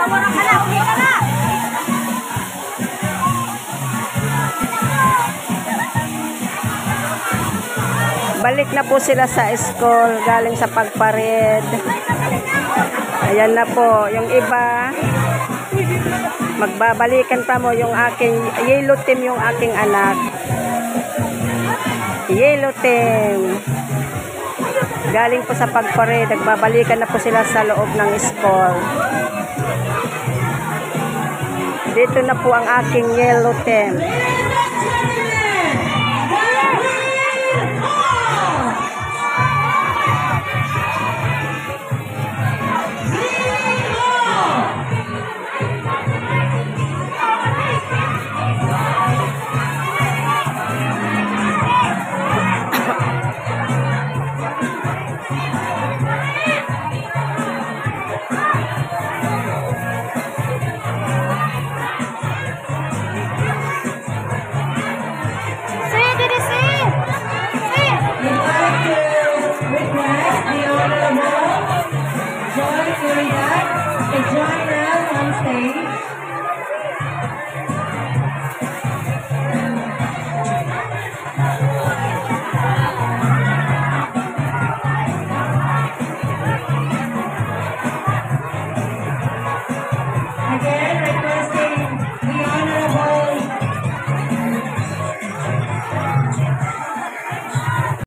Balik na po sila sa school, galing sa pagpared. Ayan na po, yung iba, magbabalikan pa mo yung aking, yellow team yung aking anak. Yellow team. Galing po sa pagpared, nagbabalikan na po sila sa loob ng school. Dito na po ang aking yellow team. Join now on stage.